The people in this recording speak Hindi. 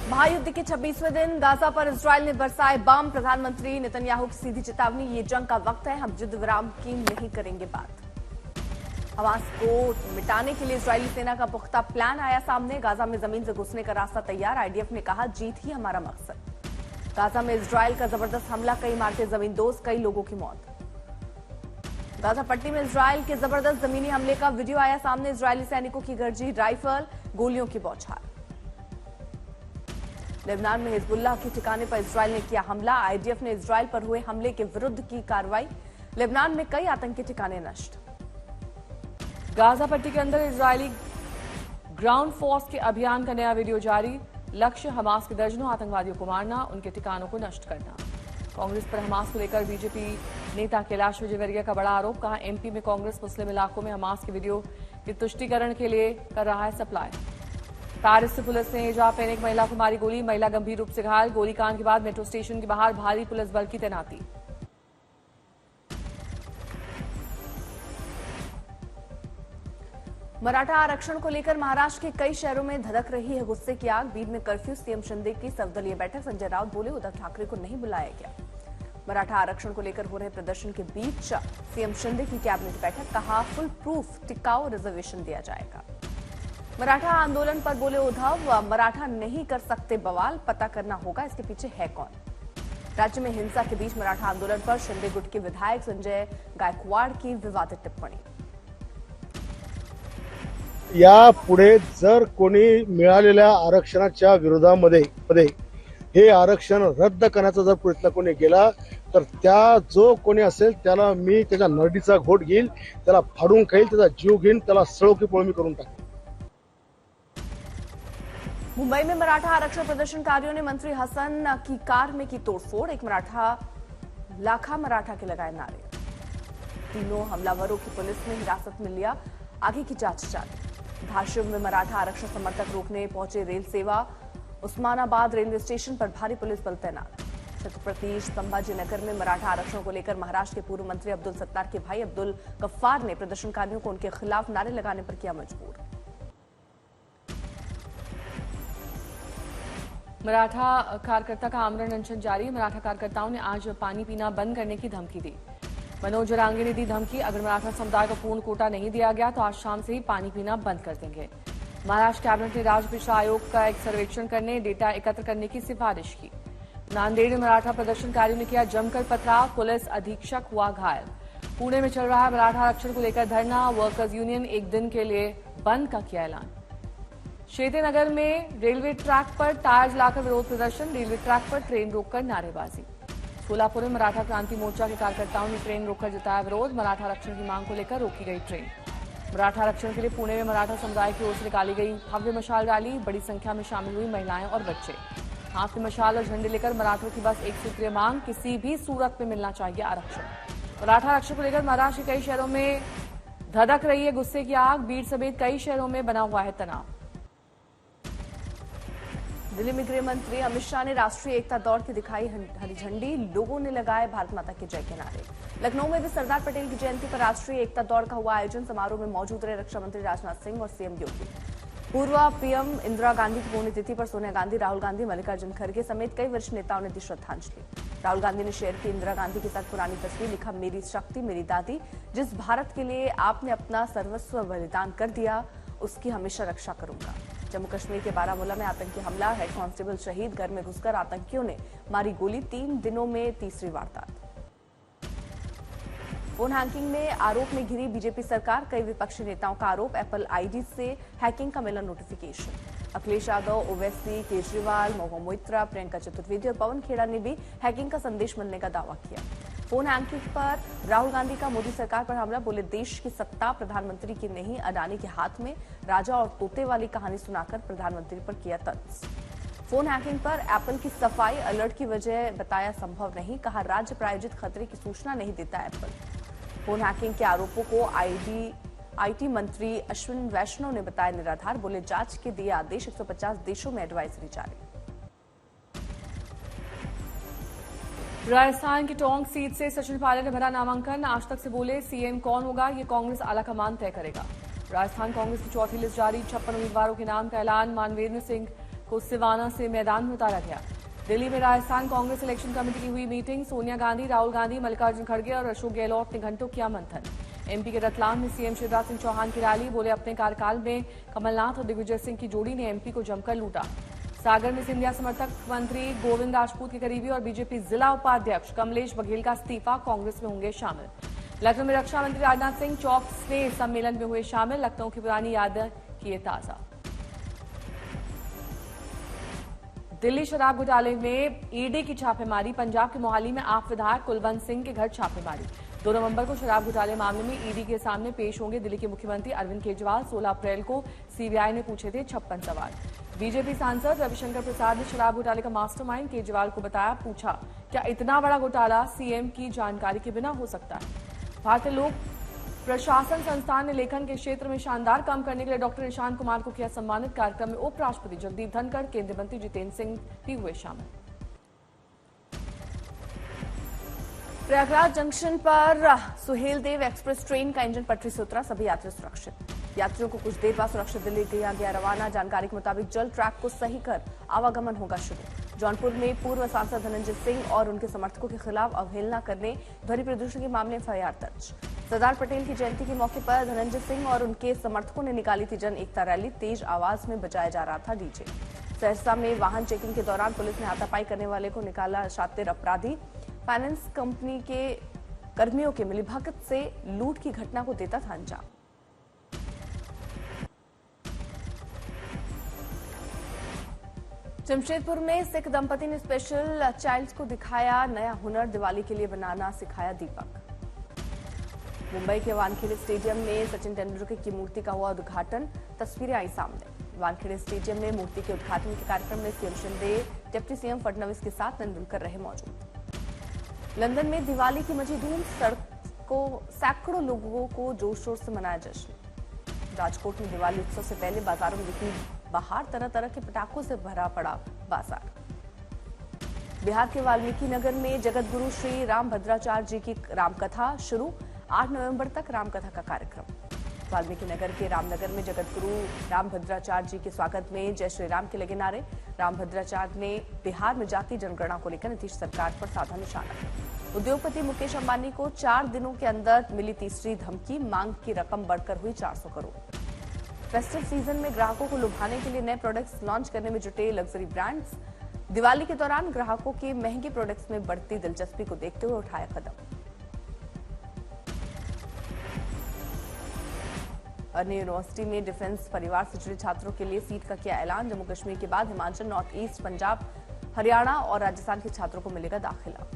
महायुद्ध के 26वें दिन गाजा पर इजरायल ने बरसाए बम। प्रधानमंत्री नेतन्याहू की सीधी चेतावनी, ये जंग का वक्त है, हम युद्ध विराम की नहीं करेंगे बात। हमास को मिटाने के लिए इजरायली सेना का पुख्ता प्लान आया सामने। गाजा में जमीन से घुसने का रास्ता तैयार। आईडीएफ ने कहा, जीत ही हमारा मकसद। गाजा में इजरायल का जबरदस्त हमला, कई इमारतें जमींदोज, कई लोगों की मौत। गाजा पट्टी में इजरायल के जबरदस्त जमीनी हमले का वीडियो आया सामने। इजरायली सैनिकों की गरजी राइफल, गोलियों की बौछार। लेबनान में हिजबुल्लाह के ठिकाने पर इजरायल ने किया हमला। आईडीएफ ने इजरायल पर हुए हमले के विरुद्ध की कार्रवाई। लेबनान में कई आतंकी ठिकाने नष्ट। गाजा पट्टी के अंदर इजरायली ग्राउंड फोर्स के अभियान का नया वीडियो जारी। लक्ष्य हमास के दर्जनों आतंकवादियों को मारना, उनके ठिकानों को नष्ट करना। कांग्रेस पर हमास को लेकर बीजेपी नेता कैलाश विजयवर्गीय का बड़ा आरोप। कहा, एमपी में कांग्रेस मुस्लिम इलाकों में हमास के वीडियो की तुष्टीकरण के लिए कर रहा है सप्लाई। पेरिस से पुलिस ने हिजाब पहने एक महिला को मारी गोली, महिला गंभीर रूप से घायल। गोलीकांड के बाद मेट्रो स्टेशन के बाहर भारी पुलिस बल की तैनाती। मराठा आरक्षण को लेकर महाराष्ट्र के कई शहरों में धधक रही है गुस्से की आग। बीड में कर्फ्यू, सीएम शिंदे की सर्वदलीय बैठक। संजय राउत बोले, उद्धव ठाकरे को नहीं बुलाया गया। मराठा आरक्षण को लेकर हो रहे प्रदर्शन के बीच सीएम शिंदे की कैबिनेट बैठक। कहा, फुल प्रूफ टिकाऊ रिजर्वेशन दिया जाएगा। मराठा आंदोलन पर बोले उद्धव, मराठा नहीं कर सकते बवाल, पता करना होगा इसके पीछे है कौन। राज्य में हिंसा के बीच मराठा आंदोलन पर शिंदे गुट के विधायक संजय गायकवाड की विवादित टिप्पणी। यापुढे जर कोणी मिळालेल्या आरक्षणाच्या विरोधामध्ये हे आरक्षण रद्द करण्याचा जर प्रयत्न कोणी केला तर त्या जो कोणी असेल त्याला मी त्याच्या नरडीचा घोट घेईल, त्याला फाडून खाईल, त्याचा जीव घेईन, त्याला सळो की पळो मी करून टाकेन। मुंबई में मराठा आरक्षण प्रदर्शनकारियों ने मंत्री हसन की कार में की तोड़फोड़। एक मराठा लाखा मराठा के लगाए नारे। तीनों हमलावरों की पुलिस ने हिरासत में लिया, आगे की जांच जारी। धारशिव में मराठा आरक्षण समर्थक रोकने पहुंचे रेल सेवा। उस्मानाबाद रेलवे स्टेशन पर भारी पुलिस बल तैनात। छत्रपति संभाजी नगर में मराठा आरक्षण को लेकर महाराष्ट्र के पूर्व मंत्री अब्दुल सत्तार के भाई अब्दुल गफ्फार ने प्रदर्शनकारियों को उनके खिलाफ नारे लगाने पर किया मजबूर। मराठा कार्यकर्ता का आमरण अनशन जारी। मराठा कार्यकर्ताओं ने आज पानी पीना बंद करने की धमकी दी। मनोज जरांगे ने दी धमकी, अगर मराठा समुदाय को पूर्ण कोटा नहीं दिया गया तो आज शाम से ही पानी पीना बंद कर देंगे। महाराष्ट्र कैबिनेट ने राज्य पिछड़ा आयोग का एक सर्वेक्षण करने, डेटा एकत्र करने की सिफारिश की। नांदेड़ में मराठा प्रदर्शनकारियों ने किया जमकर पथराव, पुलिस अधीक्षक हुआ घायल। पुणे में चल रहा है मराठा आरक्षण को लेकर धरना, वर्कर्स यूनियन एक दिन के लिए बंद का किया ऐलान। श्वेतनगर में रेलवे ट्रैक पर टायर जलाकर विरोध प्रदर्शन, रेलवे ट्रैक पर ट्रेन रोककर नारेबाजी। सोलापुर में मराठा क्रांति मोर्चा के कार्यकर्ताओं ने ट्रेन रोककर जताया विरोध, मराठा आरक्षण की मांग को लेकर रोकी गई ट्रेन। मराठा आरक्षण के लिए पुणे में मराठा समुदाय की ओर से निकाली गई भव्य मशाल रैली, बड़ी संख्या में शामिल हुई महिलाएं और बच्चे। हाथ में मशाल और झंडे लेकर मराठों की बस एक सूत्रीय मांग, किसी भी सूरत में मिलना चाहिए आरक्षण। मराठा आरक्षण को लेकर महाराष्ट्र के कई शहरों में धधक रही है गुस्से की आग। बीड समेत कई शहरों में बना हुआ है तनाव। दिल्ली में गृह मंत्री अमित शाह ने राष्ट्रीय एकता दौड़ की दिखाई हरी झंडी, लोगों ने लगाए भारत माता के जय के नारे। लखनऊ में भी सरदार पटेल की जयंती पर राष्ट्रीय एकता दौड़ का हुआ आयोजन। समारोह में मौजूद रहे रक्षा मंत्री राजनाथ सिंह और सीएम योगी। पूर्व पीएम इंदिरा गांधी की पुण्यतिथि पर सोनिया गांधी, राहुल गांधी, मल्लिकार्जुन खड़गे समेत कई वरिष्ठ नेताओं ने दी श्रद्धांजलि। राहुल गांधी ने शेयर की इंदिरा गांधी के साथ पुरानी तस्वीर, लिखा, मेरी शक्ति मेरी दादी, जिस भारत के लिए आपने अपना सर्वस्व बलिदान कर दिया उसकी हमेशा रक्षा करूंगा। जम्मू कश्मीर के बारामूला में आतंकी हमला, हेड कांस्टेबल शहीद, घर में घुसकर आतंकियों ने मारी गोली, 3 दिनों में तीसरी वारदात। फोन हैकिंग में आरोप में घिरी बीजेपी सरकार, कई विपक्षी नेताओं का आरोप। एप्पल आईडी से हैकिंग का मिला नोटिफिकेशन। अखिलेश यादव, ओवैसी, केजरीवाल, महुआ मोइत्रा, प्रियंका चतुर्वेदी और पवन खेड़ा ने भी हैकिंग का संदेश मिलने का दावा किया। फोन हैकिंग पर राहुल गांधी का मोदी सरकार पर हमला, बोले देश की सत्ता प्रधानमंत्री की नहीं अडानी के हाथ में। राजा और तोते वाली कहानी सुनाकर प्रधानमंत्री पर किया तंज। फोन हैकिंग पर एप्पल की सफाई, अलर्ट की वजह बताया संभव नहीं, कहा राज्य प्रायोजित खतरे की सूचना नहीं देता एप्पल। फोन हैकिंग के आरोपों को आईटी मंत्री अश्विन वैष्णव ने बताया निराधार, बोले जांच के दिए आदेश, 150 देशों में एडवाइजरी जारी। राजस्थान की टोंक सीट से सचिन पायलट ने भरा नामांकन। आज तक से बोले, सीएम कौन होगा ये कांग्रेस आलाकमान तय करेगा। राजस्थान कांग्रेस की चौथी लिस्ट जारी, 56 उम्मीदवारों के नाम का ऐलान। मानवेंद्र सिंह को सिवाना से मैदान में उतारा गया। दिल्ली में राजस्थान कांग्रेस इलेक्शन कमेटी की हुई मीटिंग। सोनिया गांधी, राहुल गांधी, मल्लिकार्जुन खड़गे और अशोक गहलोत ने घंटों किया मंथन। एमपी के रतलाम में सीएम शिवराज सिंह चौहान की रैली। बोले अपने कार्यकाल में कमलनाथ और दिग्विजय सिंह की जोड़ी ने एमपी को जमकर लूटा। सागर में सिंधिया समर्थक मंत्री गोविंद राजपूत के करीबी और बीजेपी जिला उपाध्यक्ष कमलेश बघेल का इस्तीफा, कांग्रेस में होंगे शामिल। लखनऊ में रक्षा मंत्री राजनाथ सिंह चौक स्नेह सम्मेलन में हुए शामिल। लखनऊ की पुरानी यादें किए ताजा। दिल्ली शराब घोटाले में ईडी की छापेमारी। पंजाब के मोहाली में आप विधायक कुलवंत सिंह के घर छापेमारी। 2 नवंबर को शराब घोटाले मामले में ईडी के सामने पेश होंगे दिल्ली के मुख्यमंत्री अरविंद केजरीवाल। 16 अप्रैल को सीबीआई ने पूछे थे 56 सवाल। बीजेपी सांसद रविशंकर प्रसाद ने शराब घोटाले का मास्टरमाइंड केजरीवाल को बताया। पूछा, क्या इतना बड़ा घोटाला सीएम की जानकारी के बिना हो सकता है? भारतीय लोक प्रशासन संस्थान ने लेखन के क्षेत्र में शानदार काम करने के लिए डॉक्टर निशांत कुमार को किया सम्मानित। कार्यक्रम में उपराष्ट्रपति जगदीप धनखड़, केंद्रीय मंत्री जितेंद्र सिंह भी हुए शामिल। प्रयागराज जंक्शन पर सुहेलदेव एक्सप्रेस ट्रेन का इंजन पटरी से उतरा, सभी यात्री सुरक्षित। यात्रियों को कुछ देर बाद सुरक्षित दिल्ली किया गया रवाना। जानकारी के मुताबिक जल्द ट्रैक को सही कर आवागमन होगा शुरू। जौनपुर में पूर्व सांसद धनंजय सिंह और उनके समर्थकों के खिलाफ अवहेलना करने, ध्वनि प्रदूषण के मामले में एफआईआर दर्ज। सरदार पटेल की जयंती के मौके पर धनंजय सिंह और उनके समर्थकों ने निकाली थी जन एकता रैली। तेज आवाज में बजाया जा रहा था डीजे। सहरसा में वाहन चेकिंग के दौरान पुलिस ने हाथापाई करने वाले को निकाला शातिर अपराधी। फाइनेंस कंपनी के कर्मियों के मिलीभगत से लूट की घटना को देता था अंजाम। जमशेदपुर में सिख दंपति ने स्पेशल चाइल्ड को दिखाया नया हुनर। दिवाली के लिए बनाना सिखाया दीपक। मुंबई के वानखेड़े स्टेडियम में सचिन तेंदुलकर की मूर्ति का हुआ उद्घाटन। तस्वीरें आई सामने। वानखेड़े स्टेडियम में मूर्ति के उद्घाटन के कार्यक्रम में CM Shinde, deputy CM Fadnavis के साथ तेंदुलकर रहे मौजूद। लंदन में दिवाली की मची धूम। सड़कों सैकड़ों लोगों को जोर शोर से मनाया जश्न। राजकोट में दिवाली उत्सव से पहले बाजारों में दिखी बाहर तरह तरह के पटाखों से भरा पड़ा बाजार। बिहार के वाल्मीकि नगर में जगत गुरु श्री रामभद्राचार्य जी की रामकथा शुरू। 8 नवंबर तक रामकथा का कार्यक्रम। वाल्मीकि नगर के रामनगर में जगत गुरु रामभद्राचार्य जी के स्वागत में जय श्री राम के लगे नारे। रामभद्राचार्य ने बिहार में जाति जनगणना को लेकर नीतीश सरकार पर साधा निशाना। उद्योगपति मुकेश अंबानी को 4 दिनों के अंदर मिली तीसरी धमकी। मांग की रकम बढ़कर हुई 400 करोड़। फेस्टिव सीजन में ग्राहकों को लुभाने के लिए नए प्रोडक्ट्स लॉन्च करने में जुटे लग्जरी ब्रांड्स। दिवाली के दौरान ग्राहकों के महंगे प्रोडक्ट्स में बढ़ती दिलचस्पी को देखते हुए उठाया कदम। अन्य यूनिवर्सिटी में डिफेंस परिवार से जुड़े छात्रों के लिए सीट का किया ऐलान। जम्मू कश्मीर के बाद हिमाचल, नॉर्थ ईस्ट, पंजाब, हरियाणा और राजस्थान के छात्रों को मिलेगा दाखिला।